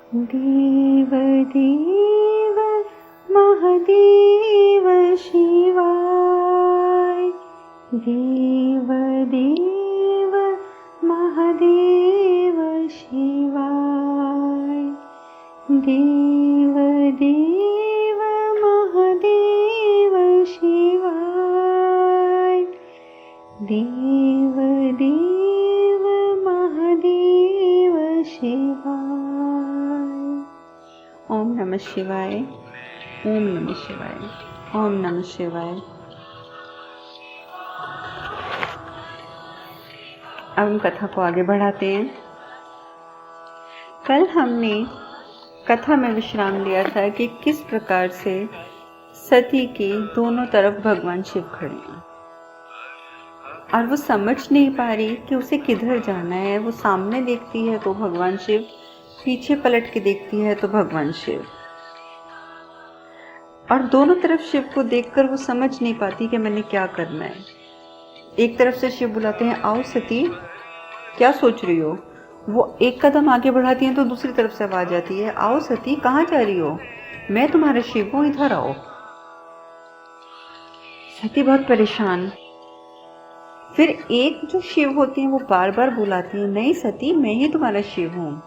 देव देव महादेव शिवाय। देव देव महादेव शिवाय। देव देव महादेव शिवाय। देव देव महादेव शिवाय। ओम नमः शिवाय। ओम नमः शिवाय। ओम नमः शिवाय। अब हम कथा को आगे बढ़ाते हैं। कल हमने कथा में विश्राम लिया था कि किस प्रकार से सती के दोनों तरफ भगवान शिव खड़े हैं और वो समझ नहीं पा रही कि उसे किधर जाना है। वो सामने देखती है तो भगवान शिव, पीछे पलट के देखती है तो भगवान शिव, और दोनों तरफ शिव को देखकर वो समझ नहीं पाती कि मैंने क्या करना है। एक तरफ से शिव बुलाते हैं, आओ सती, क्या सोच रही हो। वो एक कदम आगे बढ़ाती हैं तो दूसरी तरफ से आवाज आती है, आओ सती, कहाँ जा रही हो, मैं तुम्हारा शिव हूं, इधर आओ। सती बहुत परेशान। फिर एक जो शिव होती हैं वो बार बार बुलाती है, नहीं सती, मैं ही तुम्हारा शिव हूं,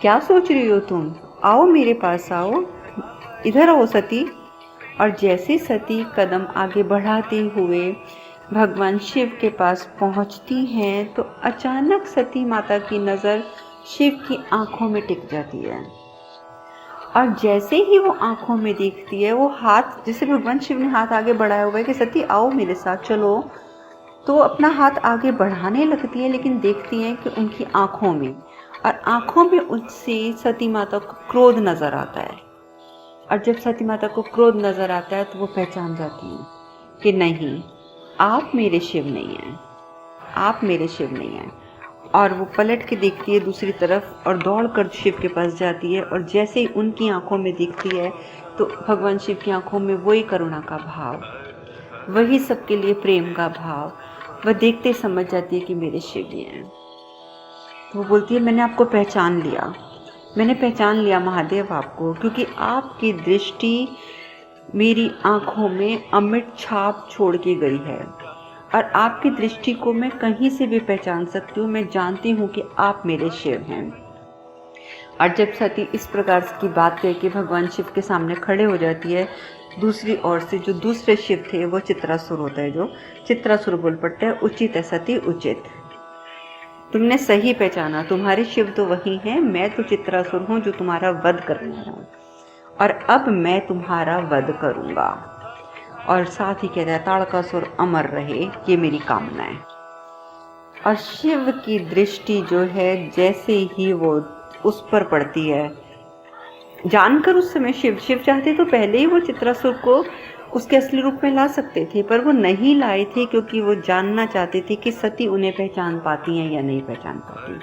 क्या सोच रही हो तुम, आओ मेरे पास आओ, इधर आओ सती। और जैसे सती कदम आगे बढ़ाते हुए भगवान शिव के पास पहुंचती हैं तो अचानक सती माता की नज़र शिव की आंखों में टिक जाती है। और जैसे ही वो आंखों में देखती है, वो हाथ, जैसे भगवान शिव ने हाथ आगे बढ़ाया हुआ है कि सती आओ मेरे साथ चलो, तो अपना हाथ आगे बढ़ाने लगती है, लेकिन देखती हैं कि उनकी आंखों में, और आंखों में उससे सती माता को क्रोध नजर आता है। और जब सती माता को क्रोध नजर आता है तो वो पहचान जाती हैं कि नहीं, आप मेरे शिव नहीं हैं, आप मेरे शिव नहीं हैं। और वो पलट के देखती है दूसरी तरफ और दौड़कर शिव के पास जाती है, और जैसे ही उनकी आंखों में दिखती है तो भगवान शिव की आंखों में वही करुणा का भाव, वही सबके लिए प्रेम का भाव, वह देखते समझ जाती है कि मेरे शिव ही हैं। तो वो बोलती है, मैंने आपको पहचान लिया, मैंने पहचान लिया महादेव आपको, क्योंकि आपकी दृष्टि मेरी आंखों में अमिट छाप छोड़ के गई है, और आपकी दृष्टि को मैं कहीं से भी पहचान सकती हूँ, मैं जानती हूँ कि आप मेरे शिव हैं। और जब सती इस प्रकार की बात करके भगवान शिव के सामने खड़े हो जाती है, दूसरी ओर से जो दूसरे शिव थे वो चित्रासुर होता है, जो चित्रासुर बोल पड़ता है, उचित है सती उचित, तुमने सही पहचाना, तुम्हारे शिव तो वही हैं, मैं तो चित्रासुर हूँ जो तुम्हारा वध करने आया हूँ, और अब मैं तुम्हारा वध करूंगा। और साथ ही कहता है, ताड़कासुर अमर रहे, ये मेरी कामना है। और शिव की दृष्टि जो है जैसे ही वो उस पर पड़ती है, जानकर उस समय शिव चाहते तो पहले ही वो चित्रासुर को उसके असली रूप में ला सकते थे, पर वो नहीं लाए थे, क्योंकि वो जानना चाहते थे कि सती उन्हें पहचान पाती हैं या नहीं पहचान पाती।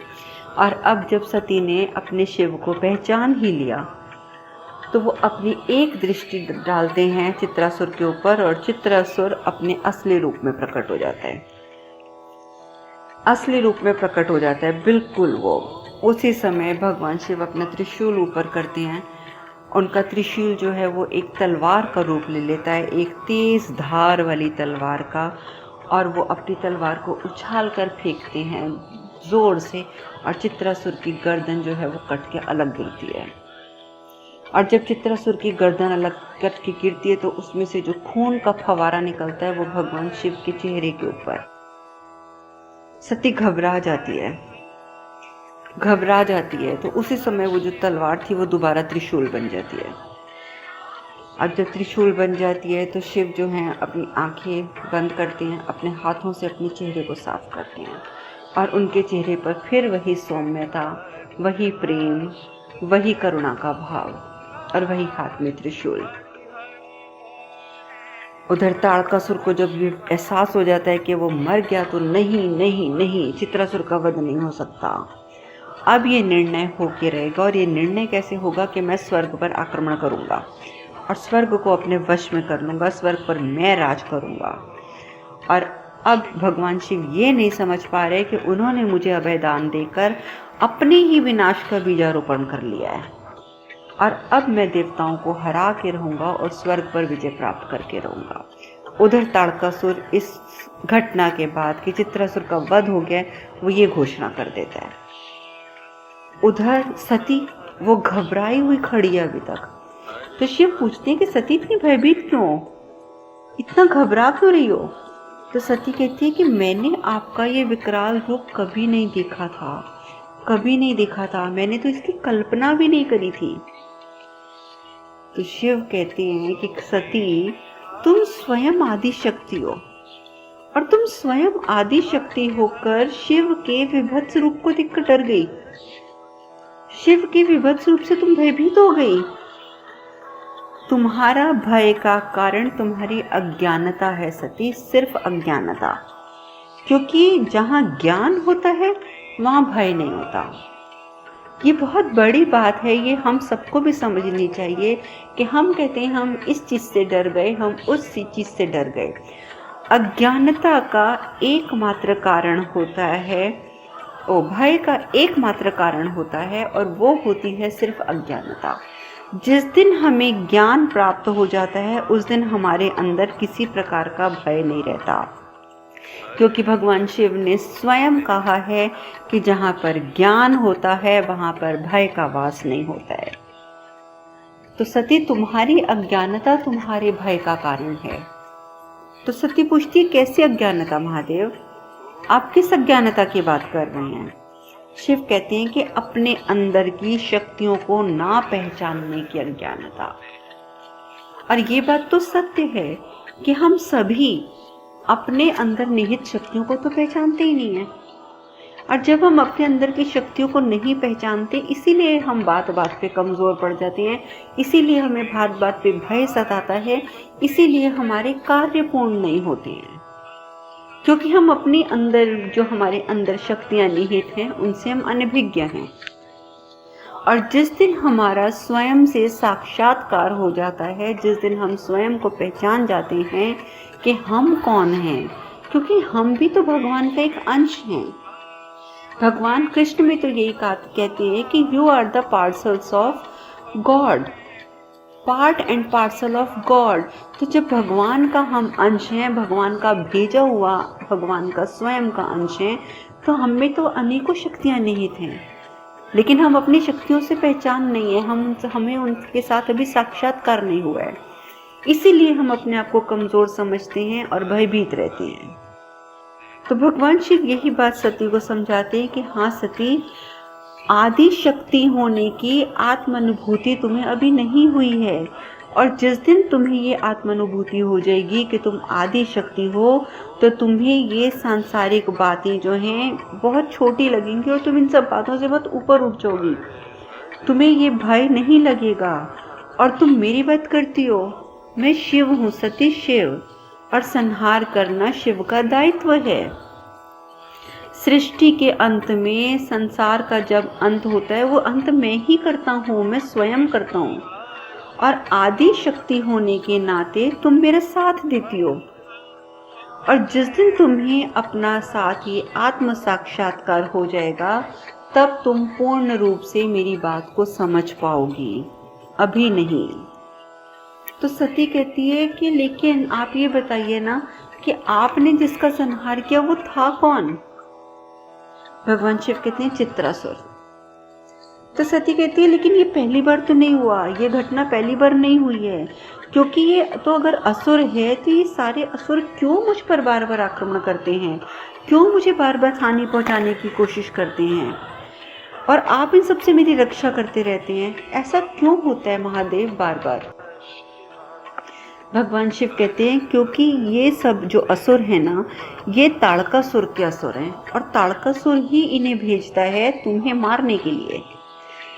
और अब जब सती ने अपने शिव को पहचान ही लिया तो वो अपनी एक दृष्टि डालते हैं चित्रासुर के ऊपर, और चित्रासुर अपने असली रूप में प्रकट हो जाता है, असली रूप में प्रकट हो जाता है बिल्कुल वो। उसी समय भगवान शिव अपना त्रिशूल ऊपर करते हैं, उनका त्रिशूल जो है वो एक तलवार का रूप ले लेता है, एक तेज धार वाली तलवार का, और वो अपनी तलवार को उछाल कर फेंकते हैं जोर से, और चित्रासुर की गर्दन जो है वो कट के अलग गिरती है। और जब चित्रासुर की गर्दन अलग कट के गिरती है तो उसमें से जो खून का फवारा निकलता है वो भगवान शिव के चेहरे के ऊपर। सती घबरा जाती है, घबरा जाती है, तो उसी समय वो जो तलवार थी वो दोबारा त्रिशूल बन जाती है। और जब त्रिशूल बन जाती है तो शिव जो हैं अपनी आंखें बंद करते हैं, अपने हाथों से अपने चेहरे को साफ करते हैं, और उनके चेहरे पर फिर वही सौम्यता, वही प्रेम, वही करुणा का भाव, और वही हाथ में त्रिशूल। उधर ताड़कासुर को जब ये एहसास हो जाता है कि वो मर गया तो नहीं नहीं नहीं, चित्रासुर का वध नहीं हो सकता, अब ये निर्णय होके रहेगा। और ये निर्णय कैसे होगा कि मैं स्वर्ग पर आक्रमण करूंगा और स्वर्ग को अपने वश में कर लूंगा, स्वर्ग पर मैं राज करूंगा। और अब भगवान शिव ये नहीं समझ पा रहे कि उन्होंने मुझे अभय दान देकर अपने ही विनाश का बीजारोपण कर लिया है और अब मैं देवताओं को हरा के रहूंगा और स्वर्ग पर विजय प्राप्त करके रहूंगा। उधर ताड़कासुर इस घटना के बाद कि चित्रासुर का वध हो गया वो ये घोषणा कर देता है। उधर सती वो घबराई हुई खड़ी है अभी तक। तो शिव पूछते हैं कि सती इतनी भयभीत क्यों, इतना घबरा क्यों रही हो? तो सती कहती है कि मैंने आपका ये विकराल रूप कभी नहीं देखा था, कभी नहीं देखा था, मैंने तो इसकी कल्पना भी नहीं करी थी। तो शिव कहते हैं कि सती तुम स्वयं आदि शक्ति हो और तुम स्वयं आदि शक्ति होकर शिव के विभत्स रूप को देखकर डर गई। शिव के विभत्स रूप से तुम भयभीत हो गई। तुम्हारा भय का कारण तुम्हारी अज्ञानता है सती, सिर्फ अज्ञानता। क्योंकि जहां ज्ञान होता है वहां भय नहीं होता। ये बहुत बड़ी बात है, ये हम सबको भी समझनी चाहिए कि हम कहते हैं हम इस चीज से डर गए, हम उस चीज से डर गए। अज्ञानता का एकमात्र कारण होता है, भय का एकमात्र कारण होता है और वो होती है सिर्फ अज्ञानता। जिस दिन हमें ज्ञान प्राप्त हो जाता है उस दिन हमारे अंदर किसी प्रकार का भय नहीं रहता, क्योंकि भगवान शिव ने स्वयं कहा है कि जहाँ पर ज्ञान होता है वहाँ पर भय का वास नहीं होता है। तो सती तुम्हारी अज्ञानता तुम्हारे भय का कारण है। तो सती पूछती है कैसी अज्ञानता महादेव, आप किस अज्ञानता की बात कर रहे हैं? शिव कहते हैं कि अपने अंदर की शक्तियों को ना पहचानने की अज्ञानता। और ये बात तो सत्य है कि हम सभी अपने अंदर निहित शक्तियों को तो पहचानते ही नहीं है। और जब हम अपने अंदर की शक्तियों को नहीं पहचानते, इसीलिए हम बात बात पे कमजोर पड़ जाते हैं, इसीलिए हमें बात बात पे भय सताता है, इसीलिए हमारे कार्य पूर्ण नहीं होते हैं, क्योंकि हम अपने अंदर जो हमारे अंदर शक्तियां निहित हैं उनसे हम अनभिज्ञ हैं। और जिस दिन हमारा स्वयं से साक्षात्कार हो जाता है, जिस दिन हम स्वयं को पहचान जाते हैं कि हम कौन हैं, क्योंकि हम भी तो भगवान का एक अंश हैं। भगवान कृष्ण में तो यही कहते हैं कि you are the parcels of God, part and parcel of God. तो जब भगवान का हम अंश हैं, भगवान का भेजा हुआ, भगवान का स्वयं का अंश है, तो हम में तो अनेकों शक्तियां निहित हैं, लेकिन हम अपनी शक्तियों से पहचान नहीं है, हमें उनके साथ अभी साक्षात्कार नहीं हुआ है, इसीलिए हम अपने आप को कमजोर समझते हैं और भयभीत रहते हैं। तो भगवान शिव यही बात सती को समझाते हैं कि हाँ सती, आदि शक्ति होने की आत्मानुभूति तुम्हें अभी नहीं हुई है, और जिस दिन तुम्हें ये आत्मानुभूति हो जाएगी कि तुम आदि शक्ति हो, तो तुम्हें ये सांसारिक बातें जो हैं बहुत छोटी लगेंगी और तुम इन सब बातों से बहुत ऊपर उठ जाओगी। तुम्हें ये भय नहीं लगेगा और तुम मेरी बात करती हो। मैं शिव हूँ सती, शिव, और संहार करना शिव का दायित्व है। सृष्टि के अंत में, संसार का जब अंत होता है वो अंत मैं ही करता हूँ, मैं स्वयं करता हूँ, और आदि शक्ति होने के नाते तुम मेरा साथ देती हो। और जिस दिन तुम्हें अपना साथ ही आत्म साक्षात्कार हो जाएगा, तब तुम पूर्ण रूप से मेरी बात को समझ पाओगी, अभी नहीं। तो सती कहती है कि लेकिन आप ये बताइए ना कि आपने जिसका संहार किया वो था कौन? भगवान शिव कहते हैं चित्रासुर। तो सती कहती है लेकिन ये पहली बार तो नहीं हुआ, ये घटना पहली बार नहीं हुई है, क्योंकि ये तो अगर असुर है तो ये सारे असुर क्यों मुझ पर बार बार आक्रमण करते हैं, क्यों मुझे बार बार हानि पहुंचाने की कोशिश करते हैं, और आप इन सबसे मेरी रक्षा करते रहते हैं, ऐसा क्यों होता है महादेव बार बार? भगवान शिव कहते हैं क्योंकि ये सब जो असुर है ना, ये ताड़कासुर के असुर हैं, और ताड़कासुर ही इन्हें भेजता है तुम्हें मारने के लिए,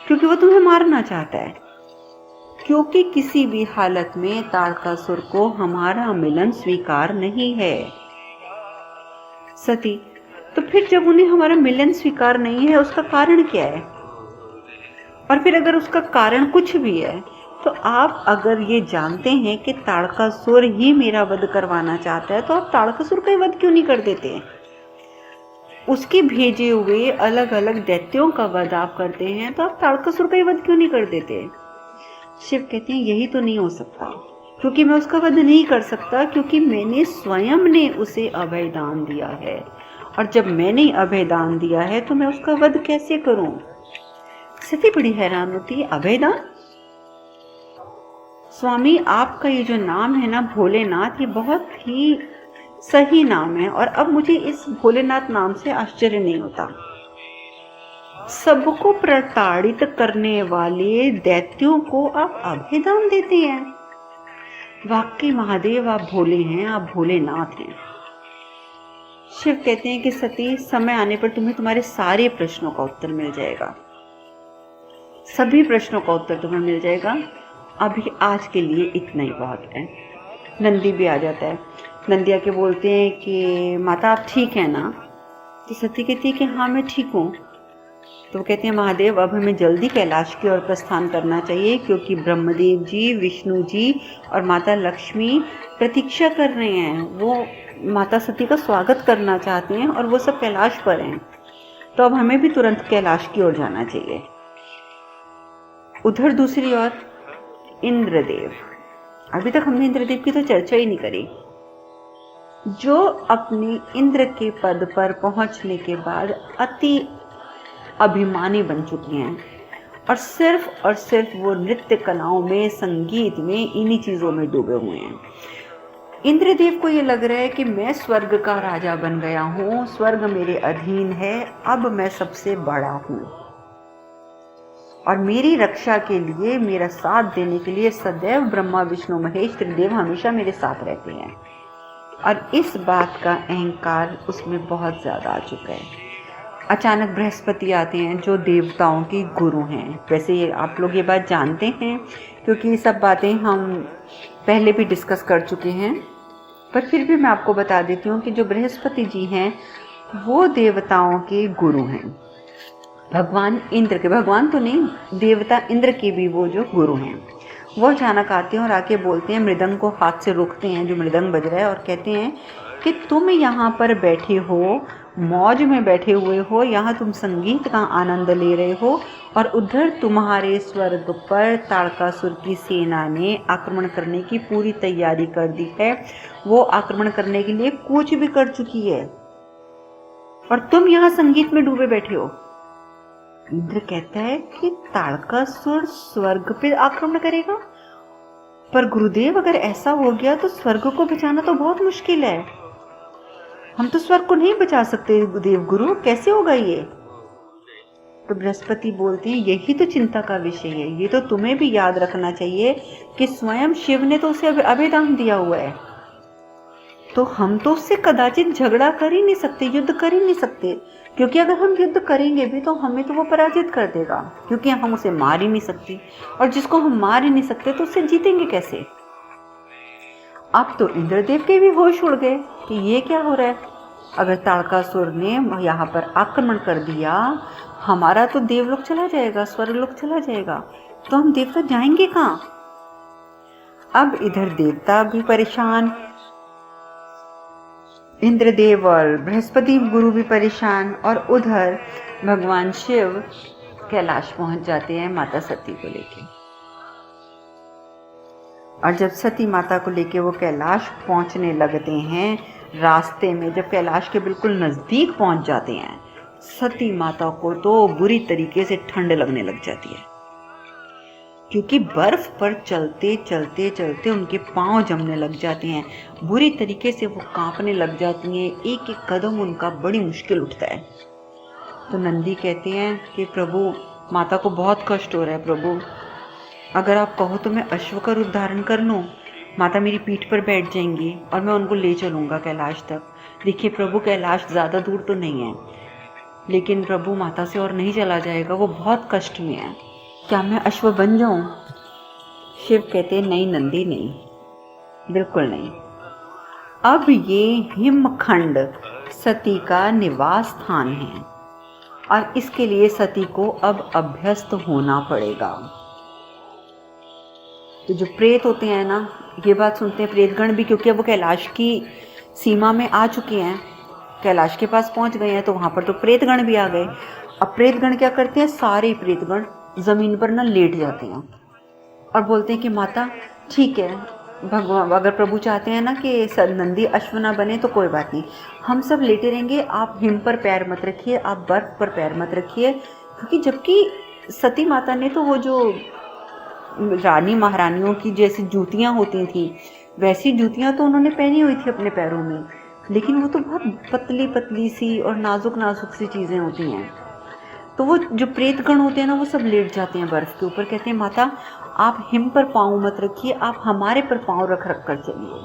क्योंकि वो तुम्हें मारना चाहता है। क्योंकि किसी भी हालत में ताड़कासुर को हमारा मिलन स्वीकार नहीं है सती। तो फिर जब उन्हें हमारा मिलन स्वीकार नहीं है, उसका कारण क्या है? और फिर अगर उसका कारण कुछ भी है, तो आप अगर ये जानते हैं कि ताड़कासुर ही मेरा वध करवाना चाहता है, तो आप ताड़कासुर का वध क्यों नहीं कर देते? उसके भेजे हुए अलग अलग दैत्यों का वध आप करते हैं, तो आप तारकासुर का ही वध क्यों नहीं कर देते? शिव कहते हैं यही तो नहीं हो सकता, क्योंकि मैं उसका वध नहीं कर सकता, क्योंकि मैंने स्वयं ने उसे अभय दान दिया है, और जब मैंने अभय दान दिया है तो मैं उसका वध कैसे करूं? सती बड़ी हैरान होती है, अभय दान? स्वामी आपका ये जो नाम है ना भोलेनाथ, ये बहुत ही सही नाम है, और अब मुझे इस भोलेनाथ नाम से आश्चर्य नहीं होता। सबको प्रताड़ित करने वाले दैत्यों को आप अभय दान देते हैं। वाकई महादेव आप भोले हैं, आप भोलेनाथ हैं। शिव कहते हैं कि सती, समय आने पर तुम्हें तुम्हारे सारे प्रश्नों का उत्तर मिल जाएगा, सभी प्रश्नों का उत्तर तुम्हें मिल जाएगा। अभी आज के लिए इतना ही बहुत है। नंदी भी आ जाता है। नंदी आके बोलते हैं कि माता आप ठीक है ना? तो सती कहती है कि हाँ मैं ठीक हूँ। तो वो कहते हैं महादेव अब हमें जल्दी कैलाश की ओर प्रस्थान करना चाहिए, क्योंकि ब्रह्मदेव जी, विष्णु जी और माता लक्ष्मी प्रतीक्षा कर रहे हैं। वो माता सती का स्वागत करना चाहते हैं और वो सब कैलाश पर हैं, तो अब हमें भी तुरंत कैलाश की ओर जाना चाहिए। उधर दूसरी ओर इंद्रदेव, अभी तक हमने इंद्रदेव की तो चर्चा ही नहीं करी, जो अपने इंद्र के पद पर पहुंचने के बाद अति अभिमानी बन चुकी हैं, और सिर्फ वो नृत्य कलाओं में, संगीत में, इन्हीं चीज़ों में डूबे हुए हैं। इंद्रदेव को ये लग रहा है कि मैं स्वर्ग का राजा बन गया हूँ, स्वर्ग मेरे अधीन है, अब मैं सबसे बड़ा हूँ, और मेरी रक्षा के लिए, मेरा साथ देने के लिए सदैव ब्रह्मा विष्णु महेश त्रिदेव हमेशा मेरे साथ रहते हैं। और इस बात का अहंकार उसमें बहुत ज़्यादा आ चुका है। अचानक बृहस्पति आते हैं, जो देवताओं के गुरु हैं। वैसे ये आप लोग ये बात जानते हैं, क्योंकि ये सब बातें हम पहले भी डिस्कस कर चुके हैं, पर फिर भी मैं आपको बता देती हूँ कि जो बृहस्पति जी हैं वो देवताओं के गुरु हैं। भगवान इंद्र के, भगवान तो नहीं, देवता इंद्र के भी वो जो गुरु हैं। वो अचानक आते हैं और आके बोलते हैं, मृदंग को हाथ से रोकते हैं जो मृदंग बज रहा है, और कहते हैं कि तुम यहाँ पर बैठे हो, मौज में बैठे हुए हो, यहाँ तुम संगीत का आनंद ले रहे हो, और उधर तुम्हारे स्वर्ग पर तारकासुर की सेना ने आक्रमण करने की पूरी तैयारी कर दी है। वो आक्रमण करने के लिए कूच भी कर चुकी है, और तुम यहाँ संगीत में डूबे बैठे हो। इंद्र कहता है कि तारकासुर स्वर्ग पे आक्रमण करेगा? पर गुरुदेव अगर ऐसा हो गया तो स्वर्ग को बचाना तो बहुत मुश्किल है, हम तो स्वर्ग को नहीं बचा सकते देव गुरु, कैसे होगा ये? तो बृहस्पति बोलते हैं यही तो चिंता का विषय है, ये तो तुम्हें भी याद रखना चाहिए कि स्वयं शिव ने तो उसे अभय दान दिया हुआ है, तो हम तो उससे कदाचित झगड़ा कर ही नहीं सकते, युद्ध कर ही नहीं सकते, क्योंकि अगर हम युद्ध करेंगे भी तो हमें तो वो पराजित कर देगा, क्योंकि हम उसे मार ही नहीं सकते, और जिसको हम मार ही नहीं सकते तो उससे जीतेंगे कैसे? अब तो इंद्रदेव के भी होश उड़ गए कि ये क्या हो रहा है। अगर तारकासुर ने यहाँ पर आक्रमण कर दिया, हमारा तो देवलोक चला जाएगा, स्वर्गलोक चला जाएगा, तो हम देवता जाएंगे कहाँ? अब इधर देवता भी परेशान, इंद्रदेव और बृहस्पति गुरु भी परेशान, और उधर भगवान शिव कैलाश पहुंच जाते हैं माता सती को लेके। और जब सती माता को लेके वो कैलाश पहुंचने लगते हैं, रास्ते में जब कैलाश के बिल्कुल नज़दीक पहुंच जाते हैं, सती माता को तो बुरी तरीके से ठंड लगने लग जाती है, क्योंकि बर्फ पर चलते चलते चलते उनके पांव जमने लग जाते हैं, बुरी तरीके से वो कांपने लग जाती हैं, एक एक कदम उनका बड़ी मुश्किल उठता है। तो नंदी कहते हैं कि प्रभु, माता को बहुत कष्ट हो रहा है, प्रभु अगर आप कहो तो मैं अश्व का रूप धारण कर लूँ, माता मेरी पीठ पर बैठ जाएंगी और मैं उनको ले चलूँगा कैलाश तक। देखिए प्रभु, कैलाश ज़्यादा दूर तो नहीं है, लेकिन प्रभु माता से और नहीं चला जाएगा, वो बहुत कष्ट में है, क्या मैं अश्व बन जाऊं? शिव कहते नहीं नंदी, नहीं, बिल्कुल नहीं। अब ये हिमखंड सती का निवास स्थान है, और इसके लिए सती को अब अभ्यस्त होना पड़ेगा। तो जो प्रेत होते हैं ना, ये बात सुनते हैं प्रेतगण भी, क्योंकि अब वो कैलाश की सीमा में आ चुके हैं, कैलाश के पास पहुंच गए हैं तो वहां पर तो प्रेतगण भी आ गए। अब प्रेतगण क्या करते हैं, सारे प्रेतगण जमीन पर ना लेट जाते हैं और बोलते हैं कि माता ठीक है, भगवान अगर प्रभु चाहते हैं ना कि नंदी अश्व ना बने तो कोई बात नहीं, हम सब लेटे रहेंगे, आप हिम पर पैर मत रखिए, आप बर्फ पर पैर मत रखिए। क्योंकि जबकि सती माता ने तो वो जो रानी महारानियों की जैसी जूतियां होती थी वैसी जूतियां तो उन्होंने पहनी हुई थी अपने पैरों में, लेकिन वो तो बहुत पतली पतली सी और नाजुक नाजुक सी चीज़ें होती हैं। तो वो जो प्रेतगण होते हैं ना वो सब लेट जाते हैं बर्फ के ऊपर, कहते हैं माता आप हिम पर पाँव मत रखिए, आप हमारे पर पाँव रख रख कर चलिए,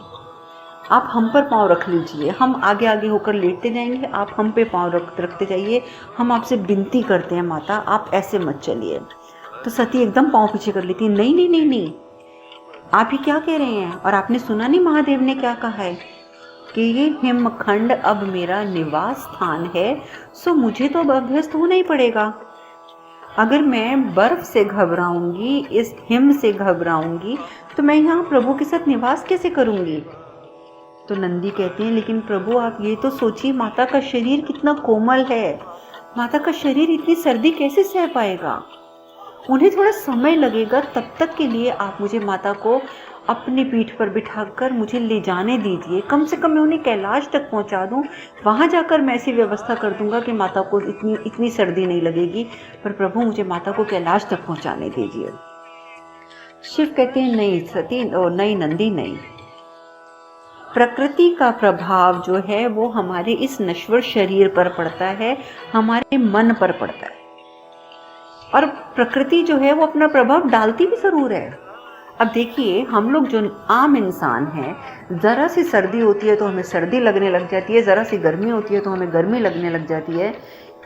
आप हम पर पाँव रख लीजिए, हम आगे आगे होकर लेटते जाएंगे, आप हम पे पाँव रखते जाइए, हम आपसे विनती करते हैं माता आप ऐसे मत चलिए। तो सती एकदम पाँव पीछे कर लेती है, नहीं नहीं नहीं नहीं, आप ही क्या कह रहे हैं, और आपने सुना नहीं महादेव ने क्या कहा है कि ये हिमखंड अब मेरा निवास स्थान है, सो मुझे तो अब अभ्यस्त होना ही पड़ेगा। अगर मैं बर्फ से घबराऊंगी, इस हिम से घबराऊंगी, तो मैं यहाँ प्रभु के साथ निवास कैसे करूंगी। तो नंदी कहते हैं लेकिन प्रभु आप ये तो सोचिए, माता का शरीर कितना कोमल है, माता का शरीर इतनी सर्दी कैसे सह पाएगा, उन्हें थोड़ा समय लगेगा, तब तक के लिए आप मुझे माता को अपनी पीठ पर बिठाकर मुझे ले जाने दीजिए, कम से कम मैं उन्हें कैलाश तक पहुंचा दूं, वहां जाकर मैं ऐसी व्यवस्था कर दूंगा कि माता को इतनी सर्दी नहीं लगेगी, पर प्रभु मुझे माता को कैलाश तक पहुंचाने दीजिए। शिव कहते हैं नहीं सती, नहीं नंदी नहीं, प्रकृति का प्रभाव जो है वो हमारे इस नश्वर शरीर पर पड़ता है, हमारे मन पर पड़ता है, और प्रकृति जो है वो अपना प्रभाव डालती भी जरूर है। अब देखिए हम लोग जो आम इंसान हैं, ज़रा सी सर्दी होती है तो हमें सर्दी लगने लग जाती है, ज़रा सी गर्मी होती है तो हमें गर्मी लगने लग जाती है।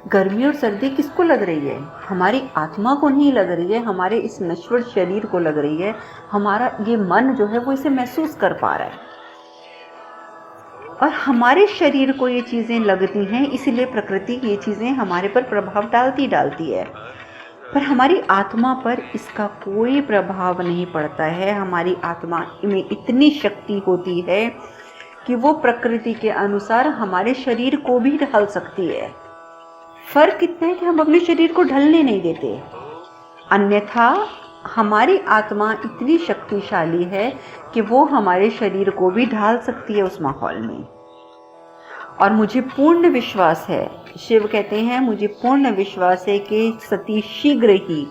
गर्मी और सर्दी किसको लग रही है, हमारी आत्मा को नहीं लग रही है, हमारे इस नश्वर शरीर को लग रही है, हमारा ये मन जो है वो इसे महसूस कर पा रहा है, और हमारे शरीर को ये चीज़ें लगती हैं, इसलिए प्रकृति ये चीज़ें हमारे पर प्रभाव डालती है, पर हमारी आत्मा पर इसका कोई प्रभाव नहीं पड़ता है। हमारी आत्मा में इतनी शक्ति होती है कि वो प्रकृति के अनुसार हमारे शरीर को भी ढाल सकती है। फर्क इतना है कि हम अपने शरीर को ढलने नहीं देते, अन्यथा हमारी आत्मा इतनी शक्तिशाली है कि वो हमारे शरीर को भी ढाल सकती है उस माहौल में। और मुझे पूर्ण विश्वास है, शिव कहते हैं मुझे पूर्ण विश्वास है कि सती शीघ्र ही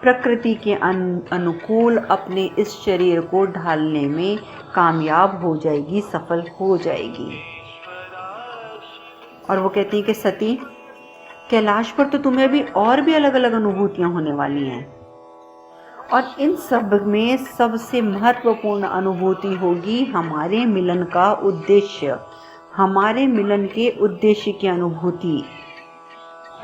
प्रकृति के अनुकूल अपने इस शरीर को ढालने में कामयाब हो जाएगी, सफल हो जाएगी। और वो कहती है कि सती कैलाश पर तो तुम्हें भी और भी अलग अलग अनुभूतियां होने वाली हैं, और इन सब में सबसे महत्वपूर्ण अनुभूति होगी हमारे मिलन का उद्देश्य, हमारे मिलन के उद्देश्य की अनुभूति।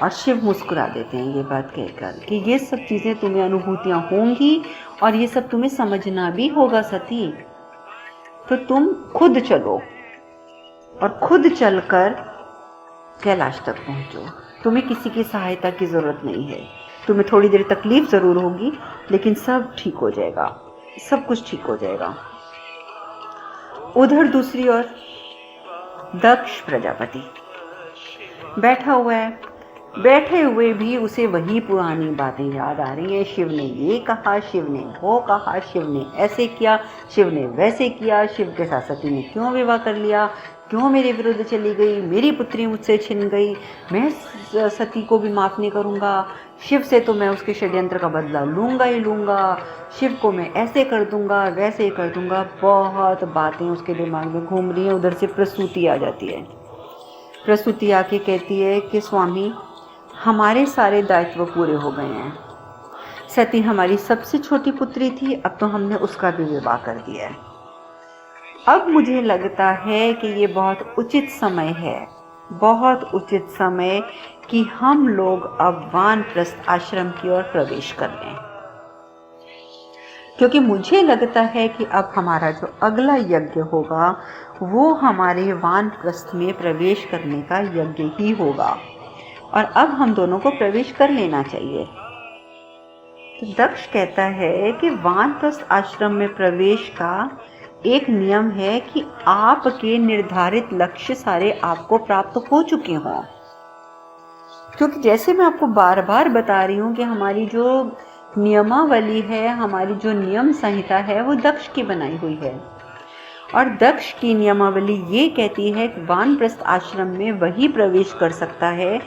और शिव मुस्कुरा देते हैं ये बात कहकर कि ये सब चीज़ें तुम्हें अनुभूतियाँ होंगी और ये सब तुम्हें समझना भी होगा सती, तो तुम खुद चलो और खुद चलकर कैलाश तक पहुँचो, तुम्हें किसी की सहायता की ज़रूरत नहीं है। तुम्हें थोड़ी देर तकलीफ ज़रूर होगी लेकिन सब ठीक हो जाएगा, सब कुछ ठीक हो जाएगा। उधर दूसरी ओर दक्ष प्रजापति बैठा हुआ है, बैठे हुए भी उसे वही पुरानी बातें याद आ रही हैं। शिव ने ये कहा, शिव ने वो कहा, शिव ने ऐसे किया, शिव ने वैसे किया, शिव के साथ सती ने क्यों विवाह कर लिया, क्यों मेरे विरुद्ध चली गई, मेरी पुत्री मुझसे छिन गई, मैं सती को भी माफ़ नहीं करूँगा, शिव से तो मैं उसके षड्यंत्र का बदला लूँगा ही लूँगा, शिव को मैं ऐसे कर दूँगा वैसे कर दूँगा। बहुत बातें उसके दिमाग में घूम रही हैं। उधर से प्रसूति आ जाती है। प्रसूति आके कहती है कि स्वामी हमारे सारे दायित्व पूरे हो गए हैं, सती हमारी सबसे छोटी पुत्री थी, अब तो हमने उसका भी विवाह कर दिया है। अब मुझे लगता है कि ये बहुत उचित समय है, बहुत उचित समय कि हम लोग अब वानप्रस्थ आश्रम की ओर प्रवेश कर लें, क्योंकि मुझे लगता है कि अब हमारा जो अगला यज्ञ होगा वो हमारे वानप्रस्थ में प्रवेश करने का यज्ञ ही होगा, और अब हम दोनों को प्रवेश कर लेना चाहिए। तो दक्ष कहता है कि वानप्रस्थ आश्रम में प्रवेश का एक नियम है कि आपके निर्धारित लक्ष्य सारे आपको प्राप्त हो चुके हों। क्योंकि जैसे मैं आपको बार बार बता रही हूँ कि हमारी जो नियमावली है, हमारी जो नियम संहिता है, वो दक्ष की बनाई हुई है। और दक्ष की नियमावली ये कहती है कि वानप्रस्थ आश्रम में वही प्रवेश कर सकता है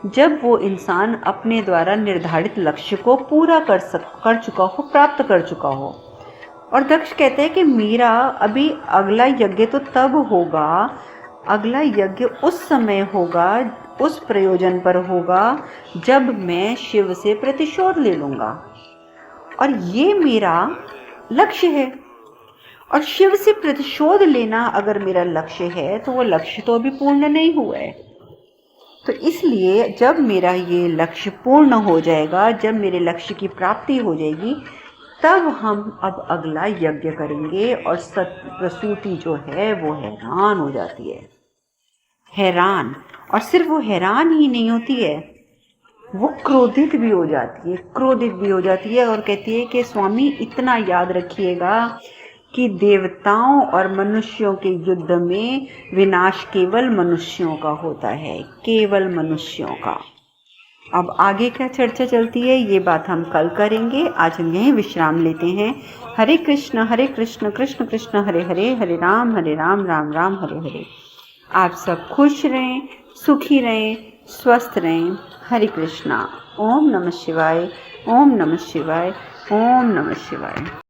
जब वो इंसान अपने द्वारा निर्धारित लक्ष्य को पूरा कर चुका हो, प्राप्त कर चुका हो। और दक्ष कहते हैं कि मेरा अभी अगला यज्ञ तो तब होगा, अगला यज्ञ उस समय होगा, उस प्रयोजन पर होगा जब मैं शिव से प्रतिशोध ले लूँगा, और ये मेरा लक्ष्य है। और शिव से प्रतिशोध लेना अगर मेरा लक्ष्य है तो वो लक्ष्य तो अभी पूर्ण नहीं हुआ है। तो इसलिए जब मेरा ये लक्ष्य पूर्ण हो जाएगा, जब मेरे लक्ष्य की प्राप्ति हो जाएगी, तब हम अब अगला यज्ञ करेंगे। और प्रसूति जो है वो हैरान हो जाती है, हैरान। और सिर्फ वो हैरान ही नहीं होती है, वो क्रोधित भी हो जाती है, क्रोधित भी हो जाती है और कहती है कि स्वामी इतना याद रखिएगा कि देवताओं और मनुष्यों के युद्ध में विनाश केवल मनुष्यों का होता है, केवल मनुष्यों का। अब आगे क्या चर्चा चलती है ये बात हम कल करेंगे। आज हम यहीं विश्राम लेते हैं। हरे कृष्ण कृष्ण कृष्ण हरे हरे, हरे राम राम राम हरे हरे। आप सब खुश रहें, सुखी रहें, स्वस्थ रहें। हरे कृष्णा। ओम नमः शिवाय, ओम नमः शिवाय, ओम नमः शिवाय।